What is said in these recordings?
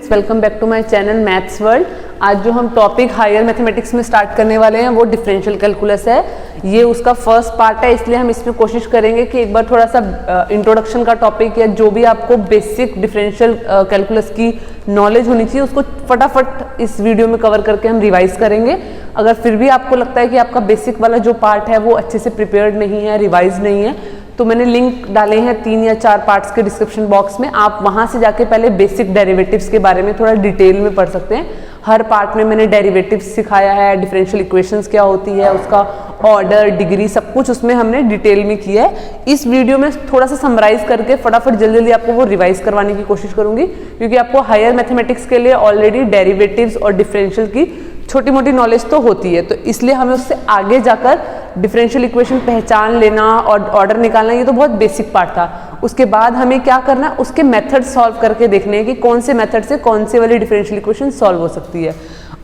Students, welcome back to my channel maths world. आज जो हम टॉपिक हायर मैथमेटिक्स में स्टार्ट करने वाले हैं वो डिफरेंशियल कैलकुलस है। ये उसका फर्स्ट पार्ट है, इसलिए हम इसमें कोशिश करेंगे कि एक बार थोड़ा सा इंट्रोडक्शन का टॉपिक या जो भी आपको बेसिक डिफरेंशियल कैलकुलस की नॉलेज होनी चाहिए उसको फटाफट इस वीडियो में कवर करके हम रिवाइज करेंगे। अगर फिर भी आपको लगता है कि आपका बेसिक वाला जो पार्ट है वो अच्छे से प्रिपेयर्ड नहीं है, रिवाइज नहीं है, तो मैंने लिंक डाले हैं 3 या 4 पार्ट्स के डिस्क्रिप्शन बॉक्स में। आप वहां से जाके पहले बेसिक डेरिवेटिव्स के बारे में थोड़ा डिटेल में पढ़ सकते हैं। हर पार्ट में मैंने डेरिवेटिव्स सिखाया है, डिफरेंशियल इक्वेशंस क्या होती है, उसका ऑर्डर, डिग्री, सब कुछ उसमें हमने डिटेल में किया है। इस वीडियो में थोड़ा सा समराइज करके फटाफट जल्दी जल्दी आपको वो रिवाइज करवाने की कोशिश करूंगी, क्योंकि आपको हायर मैथमेटिक्स के लिए ऑलरेडी डेरिवेटिव्स और डिफरेंशियल की छोटी मोटी नॉलेज तो होती है, तो इसलिए हमें उससे आगे जाकर डिफरेंशियल इक्वेशन पहचान लेना और ऑर्डर निकालना ये तो बहुत बेसिक पार्ट था। उसके बाद हमें क्या करना, उसके मेथड सॉल्व करके देखने हैं कि कौन से मेथड से कौन से वाली डिफरेंशियल इक्वेशन सॉल्व हो सकती है।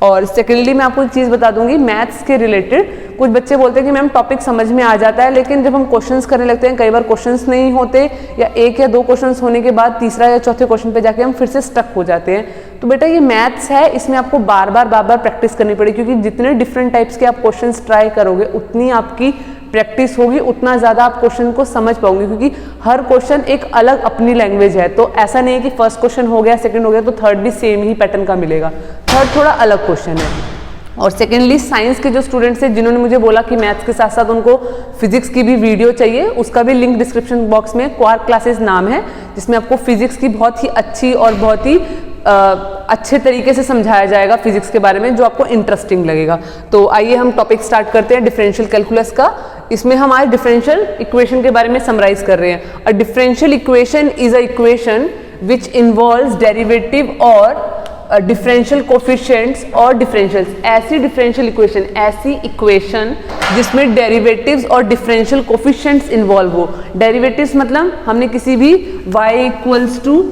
और सेकेंडली मैं आपको एक चीज़ बता दूंगी मैथ्स के रिलेटेड। कुछ बच्चे बोलते हैं कि मैम टॉपिक समझ में आ जाता है, लेकिन जब हम क्वेश्चंस करने लगते हैं कई बार क्वेश्चंस नहीं होते, या 1 या 2 क्वेश्चंस होने के बाद तीसरा या चौथे क्वेश्चन पे जाके हम फिर से स्टक हो जाते हैं। तो बेटा ये मैथ्स है, इसमें आपको बार बार प्रैक्टिस करनी पड़ेगी, क्योंकि जितने डिफरेंट टाइप्स के आप क्वेश्चंस ट्राई करोगे उतनी आपकी प्रैक्टिस होगी, उतना ज़्यादा आप क्वेश्चन को समझ पाओगे, क्योंकि हर क्वेश्चन एक अलग अपनी लैंग्वेज है। तो ऐसा नहीं है कि फर्स्ट क्वेश्चन हो गया, सेकंड हो गया तो थर्ड भी सेम ही पैटर्न का मिलेगा। थर्ड थोड़ा अलग क्वेश्चन है। और सेकेंडली साइंस के जो स्टूडेंट्स हैं जिन्होंने मुझे बोला कि मैथ्स के साथ साथ उनको फिजिक्स की भी वीडियो चाहिए, उसका भी लिंक डिस्क्रिप्शन बॉक्स में क्वार्क क्लासेस नाम है, जिसमें आपको फिजिक्स की बहुत ही अच्छी और बहुत ही अच्छे तरीके से समझाया जाएगा फिजिक्स के बारे में, जो आपको इंटरेस्टिंग लगेगा। तो आइए हम टॉपिक स्टार्ट करते हैं डिफरेंशियल कैलकुलस का। इसमें हम आज डिफरेंशियल इक्वेशन के बारे में समराइज कर रहे हैं। A differential equation is a equation which involves derivative और डिफरेंशियल कोफिशिएंट्स और डिफरेंशियल्स। ऐसी डिफरेंशियल इक्वेशन, ऐसी इक्वेशन जिसमें डेरिवेटिव्स और डिफरेंशियल कोफिशिएंट्स इन्वॉल्व हो। डेरिवेटिव्स मतलब हमने किसी भी y equals to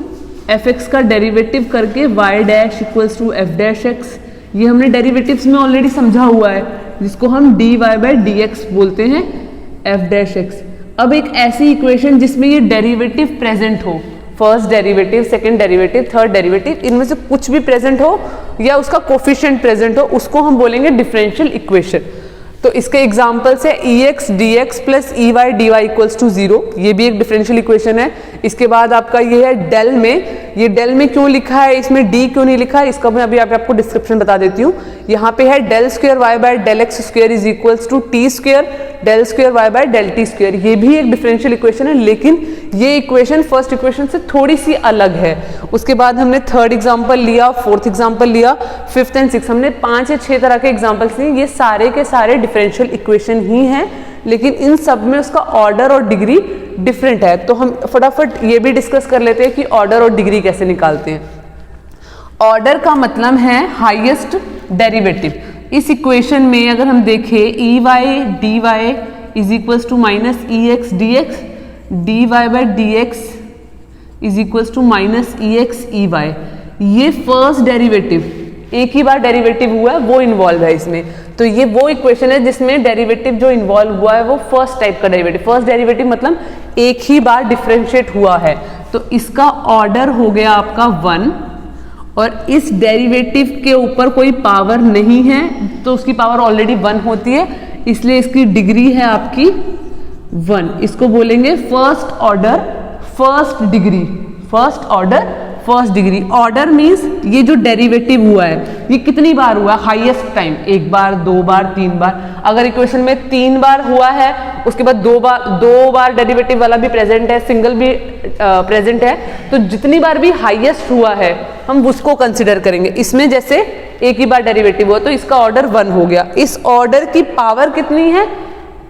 F X का डेरिवेटिव करके y dash equals to F dash X, ये हमने डेरिवेटिव्स में ऑलरेडी समझा हुआ है, जिसको हम dy बाय dx बोलते हैं f डैश x। अब एक ऐसी इक्वेशन जिसमें ये डेरिवेटिव प्रेजेंट हो, first derivative, second derivative, third derivative, इनमें से कुछ भी प्रेजेंट हो या उसका कोफिशिएंट प्रेजेंट हो, उसको हम बोलेंगे डिफरेंशियल इक्वेशन। तो इसके एग्जांपल्स है ex dx plus ey dy equals to 0, ये भी एक डिफरेंशियल इक्वेशन है। इसके बाद आपका ये है डेल में, ये डेल में क्यों लिखा है, इसमें d क्यों नहीं लिखा है, इसका मैं अभी आपको डिस्क्रिप्शन बता देती हूँ। यहाँ पे है del square y by del X square is equals to T square del square y by del T square. ये भी एक डिफरेंशियल इक्वेशन है, लेकिन ये इक्वेशन फर्स्ट इक्वेशन से थोड़ी सी अलग है। उसके बाद हमने थर्ड एग्जाम्पल लिया, फोर्थ एग्जाम्पल लिया, फिफ्थ एंड सिक्स, हमने 5 या 6 तरह के एग्जाम्पल्स लिए। ये सारे के सारे डिफरेंशियल इक्वेशन ही हैं, लेकिन इन सब में उसका ऑर्डर और डिग्री डिफरेंट है। तो हम फटाफट ये भी डिस्कस कर लेते हैं कि ऑर्डर और डिग्री कैसे निकालते हैं। ऑर्डर का मतलब है हाईएस्ट डेरिवेटिव। इस इक्वेशन में अगर हम देखें E Y D Y is equals to minus E x D X, D Y by D X is equals to minus E X E Y, ये फर्स्ट डेरिवेटिव, एक ही बार डेरिवेटिव हुआ है वो इन्वॉल्व है इसमें। तो ये वो इक्वेशन है जिसमें डेरिवेटिव जो इन्वॉल्व हुआ है वो फर्स्ट टाइप का डेरिवेटिव। फर्स्ट डेरिवेटिव मतलब एक ही बार डिफरेंशिएट हुआ है, तो इसका ऑर्डर हो गया आपका 1, और इस डेरिवेटिव के ऊपर कोई पावर नहीं है तो उसकी पावर ऑलरेडी 1 होती है, इसलिए इसकी डिग्री है आपकी 1। इसको बोलेंगे first order first degree, first order first degree. Order means ये जो डेरिवेटिव हुआ है ये कितनी बार हुआ है, हाईएस्ट टाइम, 1 बार, 2 बार, 3 बार। अगर इक्वेशन में 3 बार हुआ है, उसके बाद 2 बार डेरिवेटिव वाला भी प्रेजेंट है, सिंगल भी प्रेजेंट है, तो जितनी बार भी हाईएस्ट हुआ है हम उसको कंसिडर करेंगे। इसमें जैसे एक ही बार डेरिवेटिव हुआ तो इसका ऑर्डर 1 हो गया। इस ऑर्डर की पावर कितनी है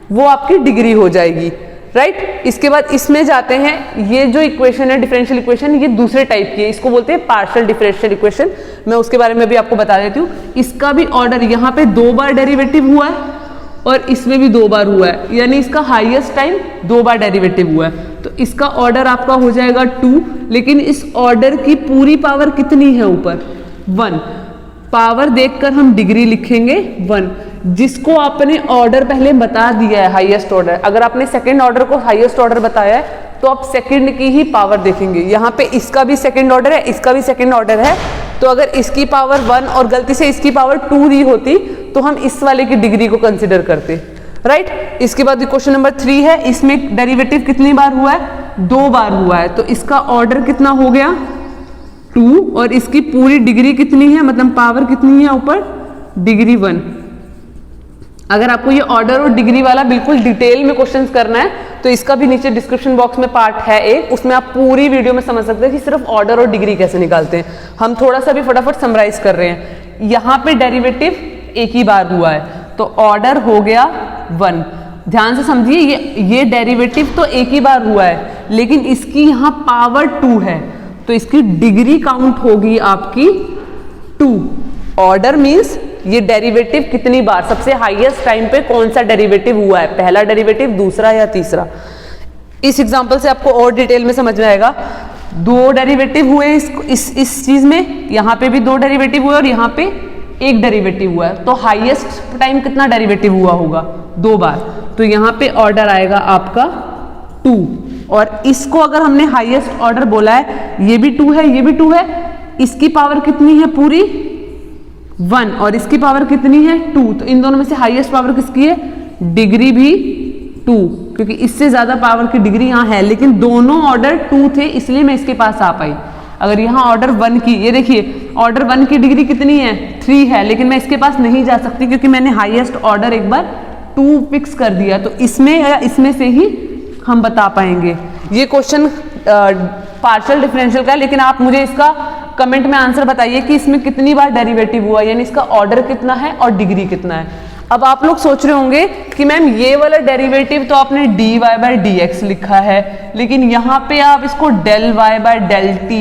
वो आपकी डिग्री हो जाएगी, राइट। इसके बाद इसमें जाते हैं, ये जो इक्वेशन है डिफरेंशियल इक्वेशन, ये दूसरे टाइप की है, इसको बोलते हैं पार्शियल डिफरेंशियल इक्वेशन। मैं उसके बारे में भी आपको बता देती हूँ। इसका भी ऑर्डर, यहाँ पे 2 बार डेरिवेटिव हुआ है और इसमें भी 2 बार हुआ है, यानी इसका हाईएस्ट टाइम 2 बार डेरिवेटिव हुआ है, तो इसका ऑर्डर आपका हो जाएगा 2। लेकिन इस ऑर्डर की पूरी पावर कितनी है ऊपर, 1। पावर देखकर हम डिग्री लिखेंगे 1, जिसको आपने ऑर्डर पहले बता दिया है हाईएस्ट ऑर्डर। अगर आपने सेकंड ऑर्डर को हाईएस्ट ऑर्डर बताया है तो आप सेकंड की ही पावर देखेंगे। यहाँ पे इसका भी सेकंड ऑर्डर है, इसका भी सेकंड ऑर्डर है, तो अगर इसकी पावर 1 और गलती से इसकी पावर 2 दी होती तो हम इस वाले की डिग्री को कंसिडर करते, राइट। इसके बाद क्वेश्चन नंबर 3 है, इसमें डेरिवेटिव कितनी बार हुआ है, 2 बार हुआ है, तो इसका ऑर्डर कितना हो गया 2 और इसकी पूरी डिग्री कितनी है, मतलब पावर कितनी है ऊपर, डिग्री 1। अगर आपको ये ऑर्डर और डिग्री वाला बिल्कुल डिटेल में क्वेश्चंस करना है तो इसका भी नीचे डिस्क्रिप्शन बॉक्स में पार्ट है एक, उसमें आप पूरी वीडियो में समझ सकते हैं कि सिर्फ ऑर्डर और डिग्री कैसे निकालते हैं। हम थोड़ा सा भी फटाफट समराइज कर रहे हैं। यहाँ पे डेरिवेटिव एक ही बार हुआ है तो ऑर्डर हो गया 1। ध्यान से समझिए, ये डेरिवेटिव तो एक ही बार हुआ है लेकिन इसकी यहाँ पावर 2 है तो इसकी डिग्री काउंट होगी आपकी 2। ऑर्डर मीन्स ये डेरिवेटिव कितनी बार, सबसे हाईएस्ट टाइम पे कौन सा डेरिवेटिव हुआ है, पहला डेरिवेटिव, दूसरा या तीसरा। इस एग्जांपल से आपको और डिटेल में समझ में आएगा। 2 डेरिवेटिव हुए इस चीज में, यहाँ पे भी 2 डेरिवेटिव हुए और यहाँ पे 1 डेरिवेटिव हुआ है, तो हाईएस्ट टाइम कितना डेरिवेटिव हुआ होगा, 2 बार। तो यहाँ पे ऑर्डर आएगा आपका 2 और इसको अगर हमने हाईएस्ट ऑर्डर बोला है, ये भी 2 है, ये भी 2 है, इसकी पावर कितनी है पूरी 1 और इसकी पावर कितनी है 2, तो इन दोनों में से हाईएस्ट पावर किसकी है, डिग्री भी 2, क्योंकि इससे ज्यादा पावर की डिग्री यहाँ है, लेकिन दोनों ऑर्डर 2 थे इसलिए मैं इसके पास आ पाई। अगर यहाँ ऑर्डर 1 की, ये देखिए ऑर्डर 1 की डिग्री कितनी है 3 है, लेकिन मैं इसके पास नहीं जा सकती क्योंकि मैंने हाईएस्ट ऑर्डर एक बार 2 फिक्स कर दिया, तो इसमें या इसमें से ही हम बता पाएंगे। ये क्वेश्चन पार्शियल डिफरेंशियल का है, लेकिन आप मुझे इसका कमेंट में आंसर बताइए कि इसमें कितनी बार डेरिवेटिव हुआ, यानी इसका ऑर्डर कितना है और डिग्री कितना है। अब आप लोग सोच रहे होंगे कि मैम ये वाला डेरिवेटिव तो आपने dy बाय dx लिखा है, लेकिन यहाँ पे आप इसको del y bye del t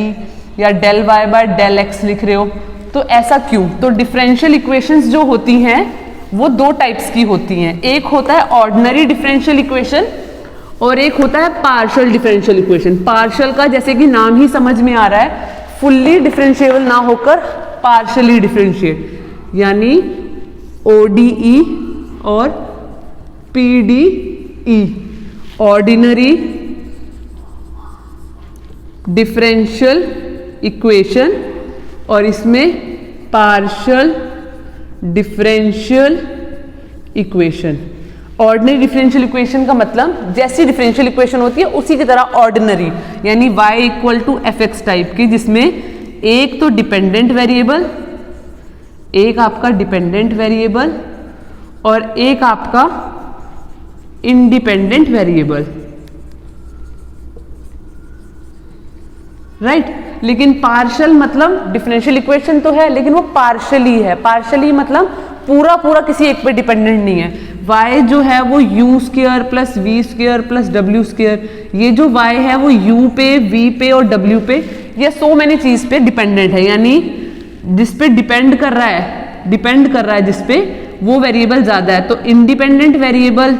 या del y bye del x लिख रहे हो, तो ऐसा क्यों। तो डिफरेंशियल इक्वेशंस जो होती हैं वो 2 टाइप्स की होती हैं, एक होता है ऑर्डिनरी डिफरेंशियल इक्वेशन और एक होता है पार्शियल डिफरेंशियल इक्वेशन। पार्शियल का जैसे कि नाम ही समझ में आ रहा है, फुल्ली डिफरेंशिएबल ना होकर पार्शियली डिफरेंशिएट, यानी ODE और PDE, ऑर्डिनरी डिफरेंशियल इक्वेशन, और इसमें partial differential equation. Ordinary differential equation का मतलब जैसी डिफरेंशियल इक्वेशन होती है उसी की तरह ऑर्डिनरी, यानी y equal to fx type की, जिसमें एक तो डिपेंडेंट वेरिएबल, एक आपका डिपेंडेंट वेरिएबल और एक आपका इंडिपेंडेंट वेरिएबल, राइट। लेकिन पार्शियल मतलब डिफरेंशियल इक्वेशन तो है लेकिन वो पार्शियली है। पार्शियली मतलब पूरा पूरा किसी एक पे डिपेंडेंट नहीं है। y जो है वो u square plus v square plus w square, ये जो y है वो u पे, v पे और w पे, ये सो मैनी चीज पे डिपेंडेंट है, यानी जिस पे डिपेंड कर रहा है जिस पे वो वेरिएबल ज्यादा है। तो इंडिपेंडेंट वेरिएबल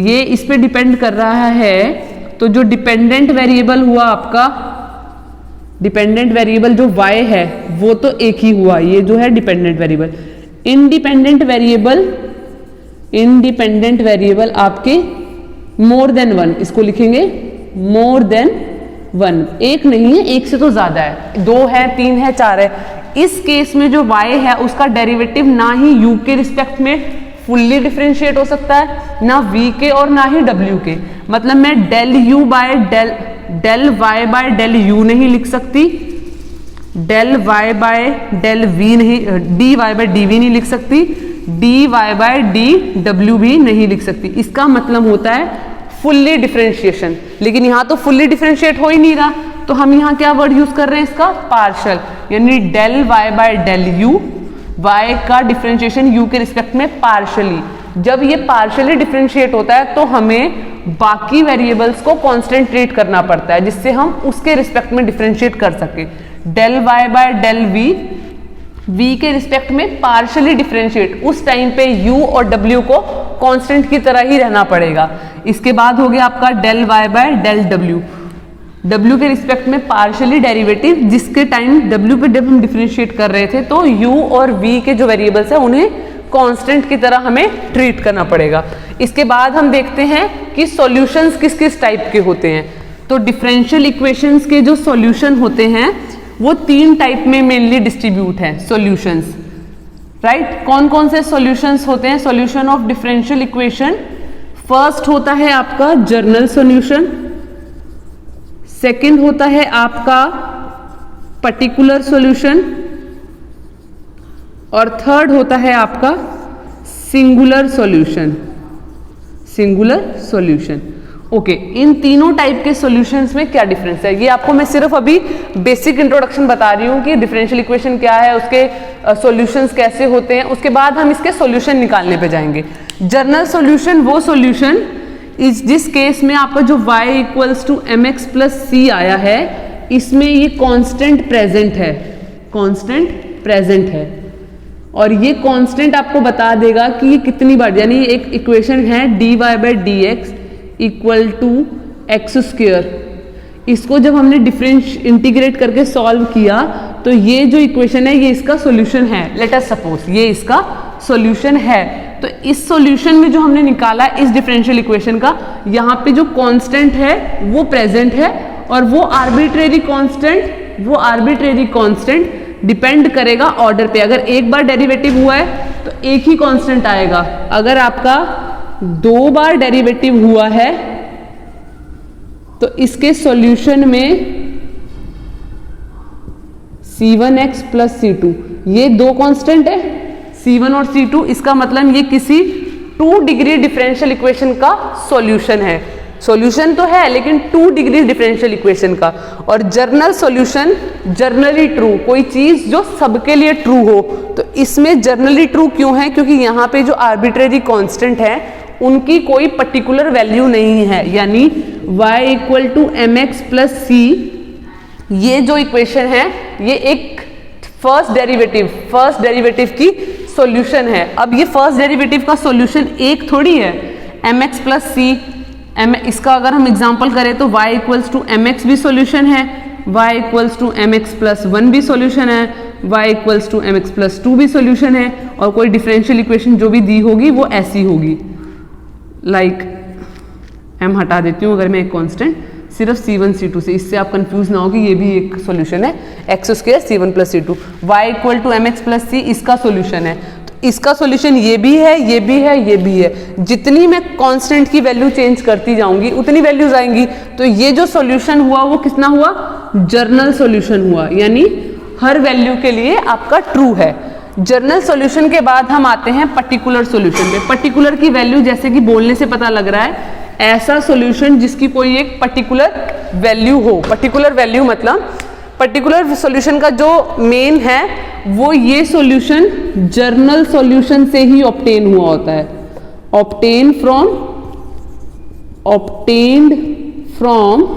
ये इस पे डिपेंड कर रहा है, तो जो डिपेंडेंट वेरिएबल हुआ आपका, डिपेंडेंट वेरिएबल जो y है वो तो एक ही हुआ, ये जो है डिपेंडेंट वेरिएबल। इंडिपेंडेंट वेरिएबल आपके मोर देन 1, इसको लिखेंगे मोर देन 1, एक नहीं है, एक से तो ज्यादा है, 2 है, 3 है, 4 है। इस केस में जो y है उसका डेरिवेटिव ना ही u के रिस्पेक्ट में फुल्ली डिफरेंशिएट हो सकता है, ना v के और ना ही w के। मतलब मैं del y bye del u नहीं लिख सकती, del y bye del v नहीं, dy बाय dv नहीं लिख सकती, dy बाय dw भी नहीं लिख सकती। इसका मतलब होता है फुल्ली डिफरेंशिएशन, लेकिन यहाँ तो फुल्ली डिफरेंशिएट हो ही नहीं रहा, तो हम यहाँ क्या वर्ड यूज कर रहे हैं इसका, पार्शियल, यानी del y bye del u, y का डिफरेंशिएशन u के रिस्पेक्ट में पार्शियली। जब ये पार्शियली डिफरेंशिएट होता है तो हमें बाकी वेरिएबल्स को कांस्टेंट ट्रीट करना पड़ता है, जिससे हम उसके रिस्पेक्ट में डिफरेंशिएट कर सके। del y bye del v के रिस्पेक्ट में पार्शियली डिफरेंशिएट, उस टाइम पे u और w को कांस्टेंट की तरह ही रहना पड़ेगा। इसके बाद हो गया आपका del y bye del w के रिस्पेक्ट में पार्शियली डेरिवेटिव, जिसके टाइम w पे जब हम डिफरेंशिएट कर रहे थे तो u और v के जो वेरिएबल्स है उन्हें कांस्टेंट की तरह हमें ट्रीट करना पड़ेगा। इसके बाद हम देखते हैं कि सॉल्यूशंस किस किस टाइप के होते हैं। तो डिफरेंशियल इक्वेशंस के जो सॉल्यूशन होते हैं वो 3 टाइप में मेनली डिस्ट्रीब्यूट है सॉल्यूशंस, राइट। कौन कौन से सॉल्यूशंस होते हैं solution of differential equation? First होता है आपका जर्नल सॉल्यूशन, सेकंड होता है आपका पर्टिकुलर सॉल्यूशन, और थर्ड होता है आपका singular solution. Singular solution, okay. इन तीनों टाइप के सॉल्यूशंस में क्या डिफरेंस है, ये आपको मैं सिर्फ अभी बेसिक इंट्रोडक्शन बता रही हूँ कि डिफरेंशियल इक्वेशन क्या है, उसके सॉल्यूशंस कैसे होते हैं, उसके बाद हम इसके सॉल्यूशन निकालने पे जाएंगे। जर्नल सॉल्यूशन वो सॉल्यूशन जिस केस में आपका जो y equals to mx plus c आया है, इसमें ये कांस्टेंट प्रेजेंट है, कांस्टेंट प्रेजेंट है, और ये कांस्टेंट आपको बता देगा कि ये कितनी बार, यानी एक इक्वेशन है dy by D x equal to x square. इसको जब हमने इंटीग्रेट करके सॉल्व किया तो ये जो इक्वेशन है ये इसका सॉल्यूशन है। लेट अस सपोज ये इसका सॉल्यूशन है, तो इस सॉल्यूशन में जो हमने निकाला इस डिफरेंशियल इक्वेशन का, यहाँ पे जो कांस्टेंट है वो प्रेजेंट है, और वो आर्बिट्रेरी कांस्टेंट डिपेंड करेगा ऑर्डर पे। अगर एक बार डेरिवेटिव हुआ है तो एक ही कांस्टेंट आएगा, अगर आपका 2 बार डेरिवेटिव हुआ है तो इसके सॉल्यूशन में c1x प्लस c2, ये 2 कांस्टेंट है c1 और c2, इसका मतलब ये किसी 2 डिग्री डिफरेंशियल इक्वेशन का सॉल्यूशन है। सॉल्यूशन तो है लेकिन 2 डिग्री डिफरेंशियल इक्वेशन का। और जर्नल सॉल्यूशन जर्नली ट्रू, कोई चीज जो सबके लिए ट्रू हो, तो इसमें जर्नली ट्रू क्यों है, क्योंकि यहाँ पे जो आर्बिट्रेरी कांस्टेंट है उनकी कोई पर्टिकुलर वैल्यू नहीं है, यानी y equal to mx plus c, ये जो इक्वेशन है ये एक फर्स्ट डेरिवेटिव की सॉल्यूशन है। अब ये फर्स्ट डेरिवेटिव का सॉल्यूशन एक थोड़ी है, mx प्लस c, इसका अगर हम एग्जांपल करें तो y इक्वल्स टू mx भी सॉल्यूशन है, y equals to mx plus 1 भी सॉल्यूशन है, y equals to mx plus 2 भी सॉल्यूशन है, और कोई डिफरेंशियल इक्वेशन जो भी दी होगी वो ऐसी होगी, लाइक m हटा देती हूँ अगर मैं एक कांस्टेंट सिर्फ c1 c2 से, इससे आप कंफ्यूज ना हो कि ये भी एक सॉल्यूशन है x square c1 plus c2। y equal to mx plus c इसका सॉल्यूशन है, तो इसका सॉल्यूशन ये भी है, ये भी है, ये भी है। जितनी मैं कांस्टेंट की वैल्यू चेंज करती जाऊंगी उतनी वैल्यूज आएंगी, तो ये जो सॉल्यूशन हुआ वो कितना हुआ, जर्नल सॉल्यूशन हुआ, यानी हर वैल्यू के लिए आपका ट्रू है। जर्नल सॉल्यूशन के बाद हम आते हैं पर्टिकुलर सॉल्यूशन पे। पर्टिकुलर की वैल्यू जैसे कि बोलने से पता लग रहा है, ऐसा सॉल्यूशन जिसकी कोई एक पर्टिकुलर वैल्यू हो। पर्टिकुलर वैल्यू मतलब पर्टिकुलर सॉल्यूशन का जो मेन है वो ये सॉल्यूशन जर्नल सॉल्यूशन से ही ऑब्टेन हुआ होता है, ऑब्टेन्ड फ्रॉम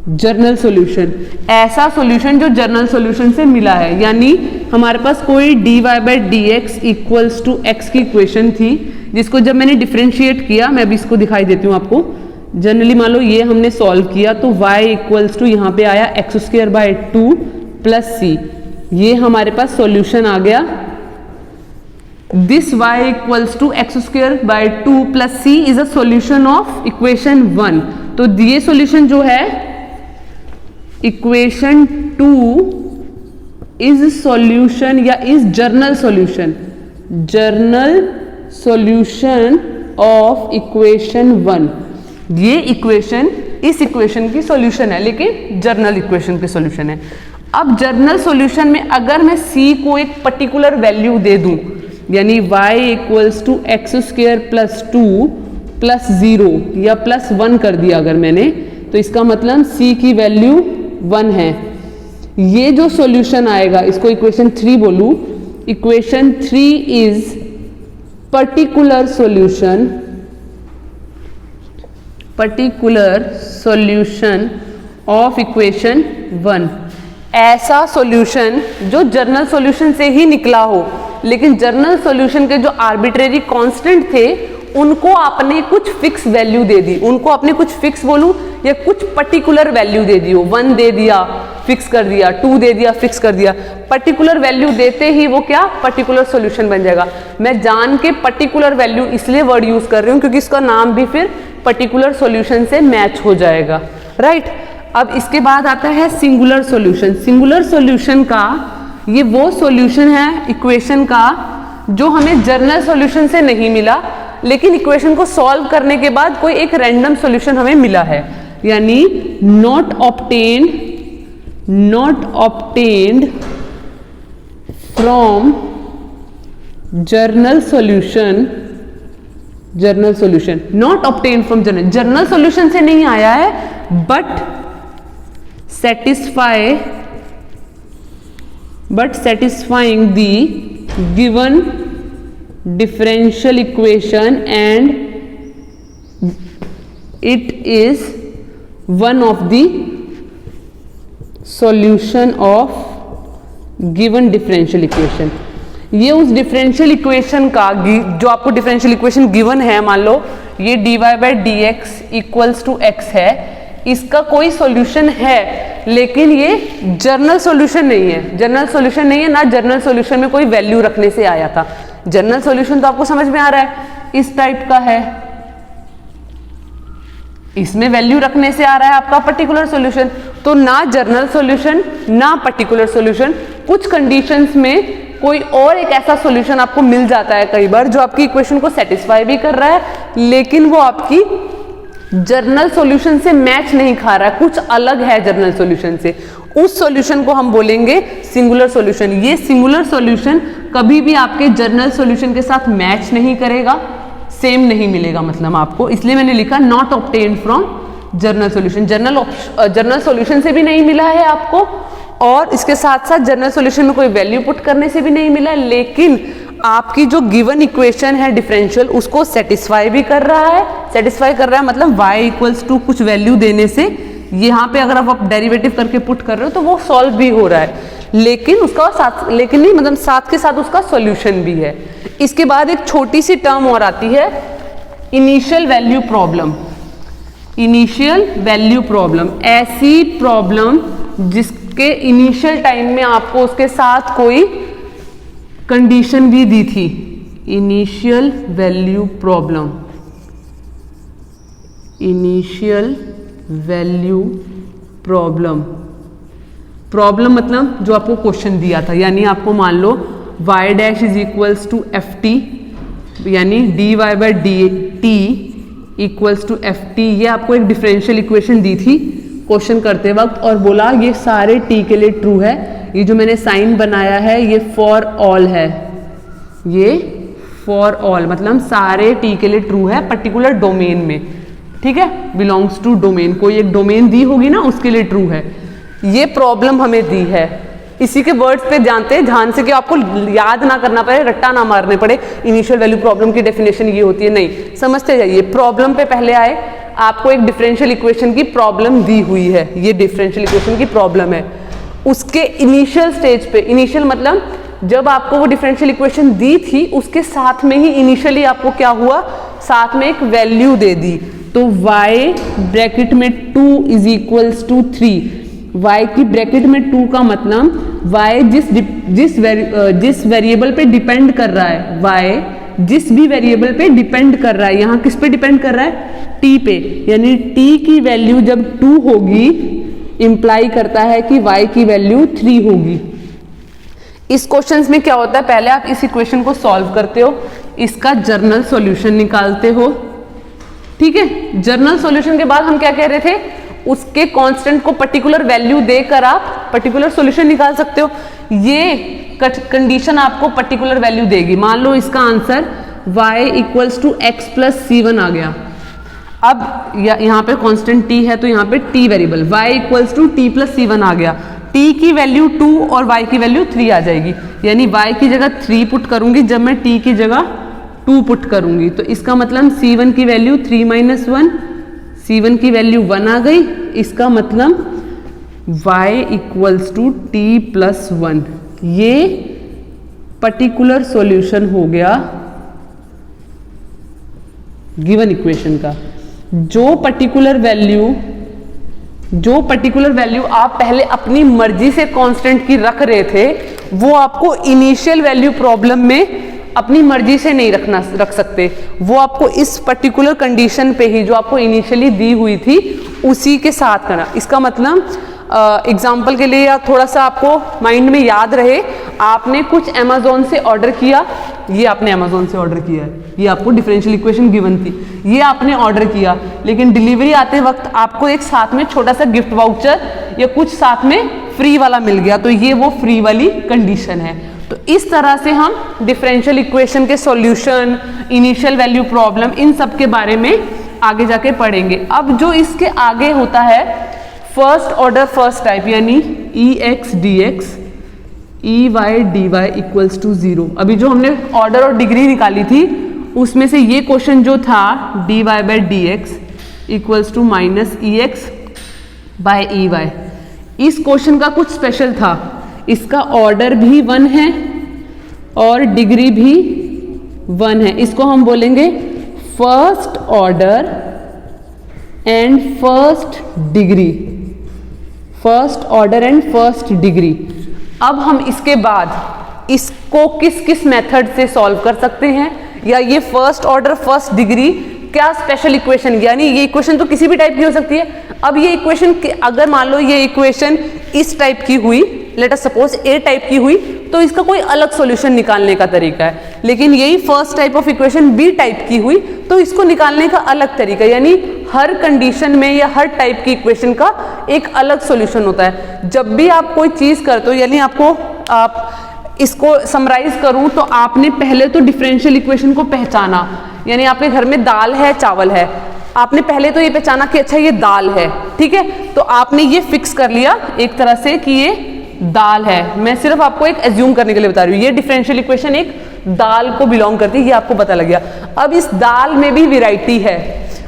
जर्नल सॉल्यूशन, ऐसा सॉल्यूशन जो जर्नल सॉल्यूशन से मिला है। यानी हमारे पास कोई dy by D x equals to x की इक्वेशन थी, जिसको जब मैंने डिफरेंशिएट किया, मैं अभी इसको दिखाई देती हूँ आपको। जनरली मान लो ये हमने सॉल्व किया तो y इक्वल्स टू यहाँ पे आया x square by 2 plus c, ये हमारे पास सॉल्यूशन आ गया। This y equals to x square by 2 plus c is a solution of equation 1। तो ये सॉल्यूशन जो है इक्वेशन 2 इज सॉल्यूशन या is general solution of equation 1। ये इक्वेशन इस इक्वेशन की सॉल्यूशन है, लेकिन जर्नल इक्वेशन की सॉल्यूशन है। अब जर्नल सॉल्यूशन में अगर मैं c को एक पर्टिकुलर वैल्यू दे दूं, यानी y equals to x square plus 2 plus 0 या प्लस 1 कर दिया अगर मैंने, तो इसका मतलब c की वैल्यू 1 है। ये जो सॉल्यूशन आएगा, इसको इक्वेशन 3 बोलूं, equation 3 is particular solution of equation 1। ऐसा सॉल्यूशन जो जर्नल सॉल्यूशन से ही निकला हो, लेकिन जर्नल सॉल्यूशन के जो आर्बिट्रेरी कांस्टेंट थे उनको आपने कुछ फिक्स वैल्यू दे दी, उनको आपने कुछ फिक्स बोलूं या कुछ पर्टिकुलर वैल्यू दे दी हो, 1 दे दिया फिक्स कर दिया, 2 दे दिया फिक्स कर दिया। पर्टिकुलर वैल्यू देते ही वो क्या पर्टिकुलर सॉल्यूशन बन जाएगा। मैं जान के पर्टिकुलर वैल्यू इसलिए वर्ड यूज कर रही हूँ क्योंकि इसका नाम भी फिर पर्टिकुलर सॉल्यूशन से मैच हो जाएगा, राइट। अब इसके बाद आता है सिंगुलर सॉल्यूशन। सिंगुलर सॉल्यूशन का ये वो सॉल्यूशन है इक्वेशन का जो हमें जनरल सॉल्यूशन से नहीं मिला, लेकिन इक्वेशन को सॉल्व करने के बाद कोई एक रैंडम सॉल्यूशन हमें मिला है, यानी not obtained from general solution not obtained from general solution से नहीं आया है, but satisfying the given differential equation and it is one of the solution of given differential equation। ये उस डिफरेंशियल इक्वेशन का जो आपको डिफरेंशियल इक्वेशन गिवन है, मान लो ये dy/dx इक्वल्स टू x है, इसका कोई सॉल्यूशन है, लेकिन ये जनरल सॉल्यूशन नहीं है। जनरल सॉल्यूशन नहीं है ना, जनरल सॉल्यूशन में कोई वैल्यू रखने से आया था। जनरल सॉल्यूशन तो आपको समझ में आ रहा है, इस टाइप का है, इसमें वैल्यू रखने से आ रहा है आपका पर्टिकुलर सॉल्यूशन। तो ना जनरल सॉल्यूशन ना पर्टिकुलर सॉल्यूशन, कुछ कंडीशंस में कोई और एक ऐसा सॉल्यूशन आपको मिल जाता है कई बार जो आपकी इक्वेशन को सेटिस्फाई भी कर रहा है, लेकिन वो आपकी जनरल सॉल्यूशन से मैच नहीं खा रहा है, कुछ अलग है जनरल सॉल्यूशन से। उस सॉल्यूशन को हम बोलेंगे सिंगुलर सॉल्यूशन। ये सिंगुलर सॉल्यूशन कभी भी आपके जनरल सॉल्यूशन के साथ मैच नहीं करेगा, सेम नहीं मिलेगा मतलब आपको, इसलिए मैंने लिखा not obtained from general solution. General solution से भी नहीं मिला है आपको, और इसके साथ साथ जनरल सॉल्यूशन में कोई वैल्यू पुट करने से भी नहीं मिला, लेकिन आपकी जो गिवन इक्वेशन है डिफरेंशियल उसको सेटिस्फाई भी कर रहा है। सेटिस्फाई कर रहा है मतलब y इक्वल्स टू कुछ वैल्यू देने से, यहाँ पे अगर आप डेरिवेटिव करके पुट कर रहे हो तो वो सॉल्व भी हो रहा है, लेकिन उसका साथ, लेकिन नहीं मतलब साथ के साथ उसका सॉल्यूशन भी है। इसके बाद एक छोटी सी टर्म और आती है initial value problem. Initial value problem ऐसी प्रॉब्लम जिसके इनिशियल टाइम में आपको उसके साथ कोई कंडीशन भी दी थी। Initial value problem, initial value problem, problem मतलब जो आपको क्वेश्चन दिया था, यानी आपको मान लो y dash is equals to f t, यानी dy/dt equals to f T, ये आपको एक डिफरेंशियल इक्वेशन दी थी क्वेश्चन करते वक्त, और बोला ये सारे t के लिए ट्रू है। ये जो मैंने साइन बनाया है ये फॉर ऑल है, ये फॉर ऑल मतलब सारे t के लिए ट्रू है पर्टिकुलर डोमेन में, ठीक है, बिलोंग्स टू डोमेन, कोई एक डोमेन दी होगी ना उसके लिए ट्रू है। ये प्रॉब्लम हमें दी है, इसी के वर्ड्स पे जानते हैं ध्यान से कि आपको याद ना करना पड़े, रट्टा ना मारने पड़े, इनिशियल वैल्यू प्रॉब्लम की डेफिनेशन ये होती है, नहीं, समझते जाइए। प्रॉब्लम पे पहले आए, आपको एक डिफरेंशियल इक्वेशन की प्रॉब्लम दी हुई है, ये डिफरेंशियल इक्वेशन की प्रॉब्लम है, उसके इनिशियल स्टेज पे, इनिशियल मतलब जब आपको वो डिफरेंशियल इक्वेशन दी थी उसके साथ में ही इनिशियली आपको क्या हुआ, साथ में एक वैल्यू दे दी, तो y ब्रैकेट में 2 इज इक्वल्स टू 3, y की ब्रैकेट में 2 का मतलब y जिस वेरिएबल पे डिपेंड कर रहा है, y जिस भी वेरिएबल पे डिपेंड कर रहा है, यहाँ किस पे डिपेंड कर रहा है, t पे, यानी t की वैल्यू जब 2 होगी इंप्लाई करता है कि y की वैल्यू 3 होगी। इस क्वेश्चंस में क्या होता है, पहले आप इस इक्वेशन को सॉल्व करते हो, इसका जर्नल सॉल्यूशन निकालते हो, ठीक है। जर्नल सॉल्यूशन के बाद हम क्या कह रहे थे, उसके कांस्टेंट को पर्टिकुलर वैल्यू देकर आप पर्टिकुलर सॉल्यूशन निकाल सकते हो। ये कंडीशन आपको पर्टिकुलर वैल्यू देगी। मान लो इसका answer y equals to x plus c1 आ गया। अब यहाँ पे कांस्टेंट t है तो यहाँ पे t variable, y equals to t plus c1 आ गया, t की वैल्यू 2 और y की वैल्यू 3 आ जाएगी, यानी y की जगह 3 पुट करूंगी जब मैं t की जगह 2 पुट करूंगी, तो इसका मतलब c1 की वैल्यू 3 माइनस 1, c1 की वैल्यू 1 आ गई, इसका मतलब y equals to t plus 1। ये पर्टिकुलर सॉल्यूशन हो गया गिवन इक्वेशन का। जो पर्टिकुलर वैल्यू आप पहले अपनी मर्जी से कांस्टेंट की रख रहे थे, वो आपको इनिशियल वैल्यू प्रॉब्लम में अपनी मर्जी से नहीं रख सकते, वो आपको इस पर्टिकुलर कंडीशन पे ही जो आपको इनिशियली दी हुई थी उसी के साथ करना। इसका मतलब एग्जाम्पल के लिए या थोड़ा सा आपको माइंड में याद रहे, आपने कुछ अमेज़ॉन से ऑर्डर किया, ये आपने अमेज़ॉन से ऑर्डर किया है, ये आपको डिफरेंशियल इक्वेशन गिवन थी, ये आपने ऑर्डर किया, लेकिन डिलीवरी आते वक्त आपको एक साथ में छोटा सा गिफ्ट वाउचर या कुछ साथ में फ्री वाला मिल गया, तो ये वो फ्री वाली कंडीशन है। तो इस तरह से हम डिफरेंशियल इक्वेशन के सॉल्यूशन, इनिशियल वैल्यू प्रॉब्लम, इन सब के बारे में आगे जाके पढ़ेंगे। अब जो इसके आगे होता है फर्स्ट ऑर्डर फर्स्ट टाइप, यानी e x D x E Y D y equals to 0। अभी जो हमने ऑर्डर और डिग्री निकाली थी उसमें से ये क्वेश्चन जो था d Y by D x equals to minus E x by e y, इस क्वेश्चन का कुछ स्पेशल था, इसका ऑर्डर भी 1 है और डिग्री भी 1 है। इसको हम बोलेंगे first order and first degree, first order and first degree. अब हम इसके बाद इसको किस किस मेथड से सॉल्व कर सकते हैं, या ये फर्स्ट ऑर्डर फर्स्ट डिग्री क्या स्पेशल इक्वेशन, यानी ये इक्वेशन तो किसी भी टाइप की हो सकती है। अब ये इक्वेशन अगर मान लो ये इक्वेशन इस टाइप की हुई, लेट अस सपोज ए टाइप की हुई, तो इसका कोई अलग सॉल्यूशन निकालने का तरीका है। लेकिन यही first type of equation B type की हुई तो इसको निकालने का अलग तरीका, यानी हर कंडीशन में या हर टाइप की इक्वेशन का एक अलग सॉल्यूशन होता है। जब भी आप कोई चीज करते हो, यानी आप इसको समराइज करूं तो आपने पहले तो डिफरेंशियल इक्वेशन को पहचाना, यानी आपके घर में दाल है चावल है, आपने पहले तो ये पहचाना कि अच्छा ये दाल है, ठीक है, तो आपने ये फिक्स कर लिया एक तरह से कि ये दाल है। मैं सिर्फ आपको एक एज्यूम करने के लिए बता रही हूँ, ये डिफरेंशियल इक्वेशन एक दाल को बिलोंग करती है, ये आपको पता लग गया। अब इस दाल में भी वैरायटी है,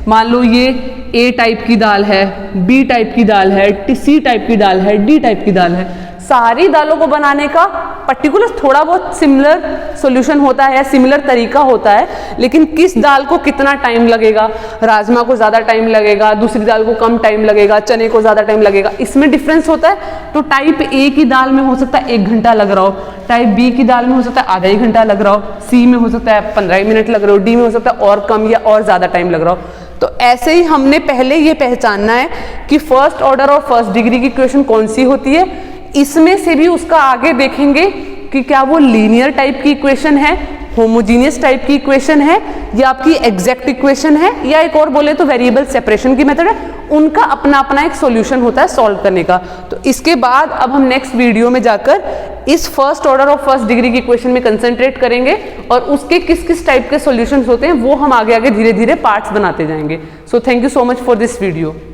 मान लो ये ए टाइप की दाल है, बी टाइप की दाल है, सी टाइप की दाल है, डी टाइप की दाल है। सारी दालों को बनाने का पर्टिकुलर थोड़ा बहुत सिमिलर सॉल्यूशन होता है, सिमिलर तरीका होता है, लेकिन किस दाल को कितना टाइम लगेगा, राजमा को ज़्यादा टाइम लगेगा, दूसरी दाल को कम टाइम लगेगा, चने को ज़्यादा टाइम लगेगा, इसमें डिफरेंस होता है। तो टाइप ए की दाल में हो सकता है 1 घंटा लग रहा हो, टाइप बी की दाल में हो सकता है आधा ही घंटा लग रहा हो, सी में हो सकता है 15 मिनट लग रहा हो, डी में हो सकता है और कम या और ज़्यादा टाइम लग रहा हो। तो ऐसे ही हमने पहले ये पहचानना है कि फर्स्ट ऑर्डर और फर्स्ट डिग्री की इक्वेशन कौन सी होती है, इसमें से भी उसका आगे देखेंगे कि क्या वो लीनियर टाइप की इक्वेशन है, होमोजीनियस टाइप की इक्वेशन है, या आपकी एग्जैक्ट इक्वेशन है, या एक और बोले तो वेरिएबल सेपरेशन की मेथड है। उनका अपना अपना एक सॉल्यूशन होता है सॉल्व करने का। तो इसके बाद अब हम नेक्स्ट वीडियो में जाकर इस फर्स्ट ऑर्डर और फर्स्ट डिग्री की इक्वेशन में कंसंट्रेट करेंगे और उसके किस किस टाइप के सॉल्यूशंस होते हैं वो हम आगे आगे धीरे धीरे पार्ट्स बनाते जाएंगे। So thank you so much for this video.